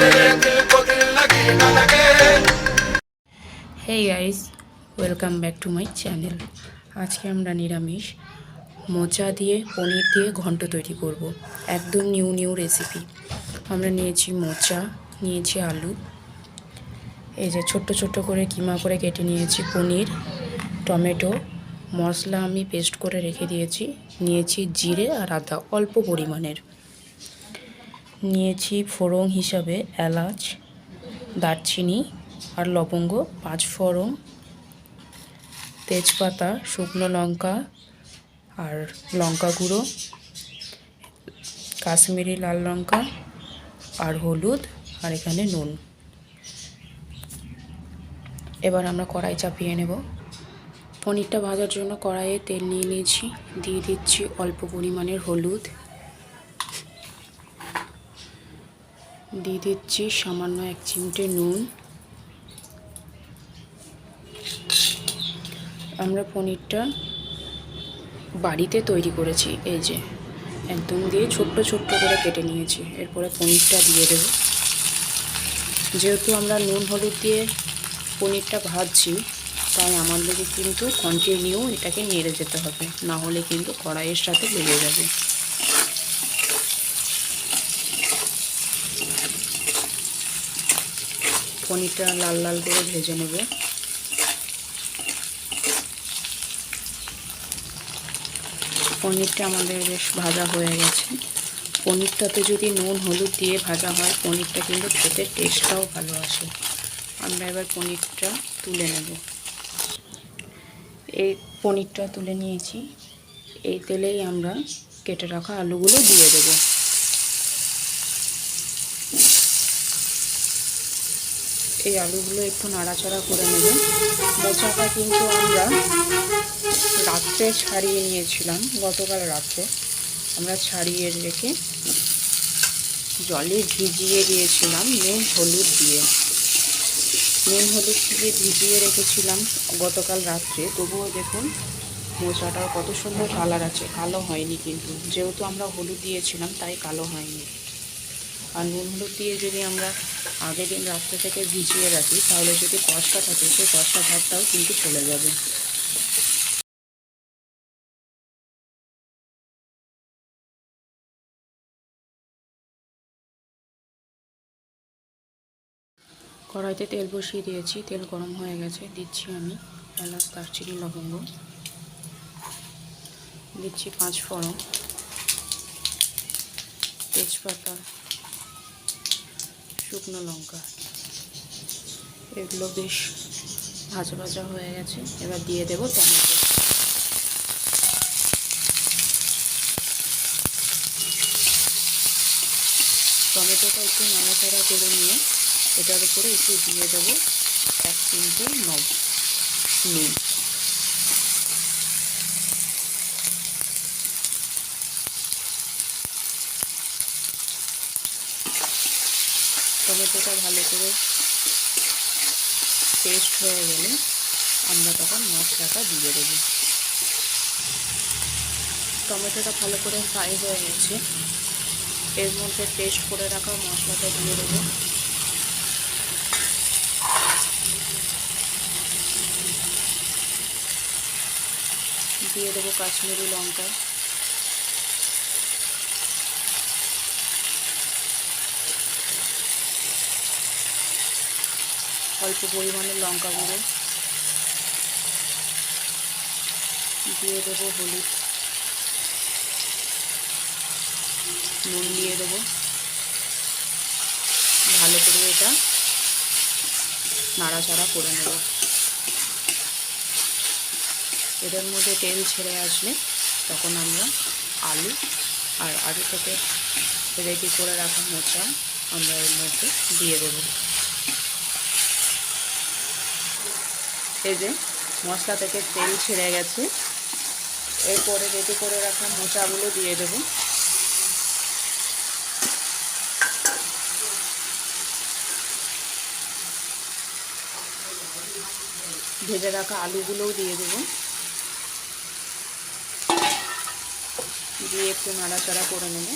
Hey guys, welcome back to my channel. আজকে আমরা নিরামিষ মোচা দিয়ে পনির দিয়ে ঘন্ট তৈরি করব। একদম নিউ রেসিপি। আমরা নিয়েছি মোচা, নিয়েছি আলু, এই যে ছোট্ট ছোট্ট করে কিমা করে কেটে নিয়েছি পনির, টমেটো, মশলা আমি পেস্ট করে রেখে দিয়েছি, নিয়েছি জিরে আর আদা অল্প পরিমাণের, নিয়েছি ফোড়ন হিসাবে এলাচ, দারচিনি আর লবঙ্গ, 5 ফোড়ন, তেজপাতা, শুকনো লঙ্কা আর লঙ্কা গুঁড়ো, কাশ্মীরি লাল লঙ্কা আর হলুদ, আর এখানে নুন। এবার আমরা কড়াই চাপিয়ে নেব। পনিরটা ভাজার জন্য কড়াইয়ে তেল নিয়ে নিয়েছি, দিয়ে দিচ্ছি অল্প পরিমাণের হলুদ, দিয়ে দিচ্ছি সামান্য 1 চিমটে নুন। আমরা পনিরটা বাড়িতে তৈরি করেছি, এই যে একদম দিয়ে ছোট্ট ছোট্ট করে কেটে নিয়েছি। এরপরে পনিরটা দিয়ে দেব। যেহেতু আমরা নুন হলুদ দিয়ে পনিরটা ভাজছি, তাই আমাদেরকে কিন্তু কন্টিনিউ এটাকে নেড়ে যেতে হবে, না হলে কিন্তু কড়াইয়ের সাথে লেগে যাবে। পনিরটা লাল লাল করে ভেজে নেব। পনিরটা আমাদের বেশ ভাজা হয়ে গেছে। পনিরটাতে যদি নুন হলুদ দিয়ে ভাজা হয়, পনিরটা কিন্তু খেতে টেস্টটাও ভালো আসে। আমরা এবার পনিরটা তুলে নেব। এই পনিরটা তুলে নিয়েছি। এই তেলেই আমরা কেটে রাখা আলুগুলো দিয়ে দেব। এই আলুগুলো একটু নাড়াচাড়া করে নেব। মোচাটা কিন্তু আমরা রাত্রে ছাড়িয়ে নিয়েছিলাম, গতকাল রাত্রে আমরা ছাড়িয়ে রেখে জলে ভিজিয়ে দিয়েছিলাম নুন হলুদ দিয়ে। নুন হলুদ দিয়ে ভিজিয়ে রেখেছিলাম গতকাল রাত্রে। তবুও দেখুন মোচাটার কত সুন্দর কালার আছে, কালো হয়নি কিন্তু, যেহেতু আমরা হলুদ দিয়েছিলাম তাই কালো হয়নি। আর নুন হলুদ দিয়ে যদি আমরা আগের দিন রাত্রে থেকে ভিজিয়ে রাখি, তাহলে যদি কষটা থাকে সেই কষটা ভাবটাও কিন্তু চলে যাবে। কড়াইতে তেল বসিয়ে দিয়েছি, তেল গরম হয়ে গেছে। দিচ্ছি আমি এলাচ, দারচিনি, লবঙ্গ, দিচ্ছি 5 ফোড়ন, তেজপাতা, শুকনো লঙ্কা। এগুলো বেশ ভাজা ভাজা হয়ে গেছে। এবার দিয়ে দেব টমেটো। টমেটোটা একটু নাড়াচাড়া করে নিয়ে এটার উপরে একটু দিয়ে দেবো 1 চিমটে নুন। টমেটোটা ভালো করে পেস্ট হয়ে গেলে আমরা তখন মশলাটা দিয়ে দেবো। টমেটোটা ভালো করে ফ্রাই হয়ে গেছে। এর মধ্যে পেস্ট করে রাখা মশলাটা দিয়ে দেবো। দিয়ে দেবো কাশ্মীরি লঙ্কা, অল্প পরিমাণে লঙ্কা গুঁড়ো, দিয়ে দেবো হলুদ, নুন দিয়ে দেবো। ভালো করে এটা নাড়াচাড়া করে নেব। এদের মধ্যে তেল ছেড়ে আসলে তখন আমরা আলু আর আগে থেকে রেডি করে রাখা মোচা আমরা এর মধ্যে দিয়ে দেব। এই যে মশলা থেকে তেল ছেড়ে গেছে। এরপরে রেডি করে রাখা মোচাগুলো দিয়ে দেব। ভেজে রাখা আলুগুলোও দিয়ে দেব, দিয়ে একটু নাড়াচাড়া করে নেব।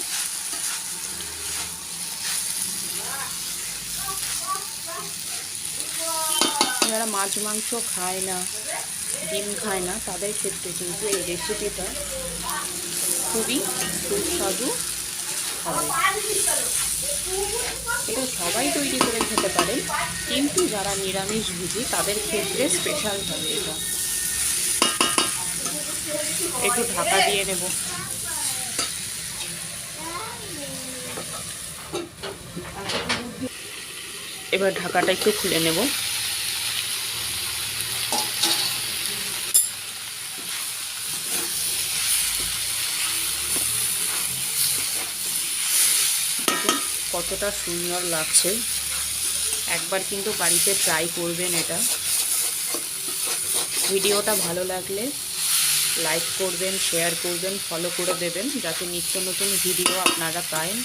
যারা মাছ মাংস খায় না, ডিম খায় না, তাদের ক্ষেত্রে কিন্তু এই রেসিপিটা খুবই সুস্বাদু হবে। এটা সবাই তৈরি করে খেতে পারেন, কিন্তু যারা নিরামিষভোজী তাদের ক্ষেত্রে স্পেশাল হবে এটা। একটু ঢাকা দিয়ে নেব। এবার ঢাকাটা একটু খুলে নেব। কতটা সুন্দর লাগছে, একবার কিন্তু বাড়িতে ট্রাই করবেন এটা। ভিডিওটা ভালো লাগলে লাইক করবেন, শেয়ার করবেন, ফলো করে দেবেন, যাতে নিত্য নতুন ভিডিও আপনারা পান।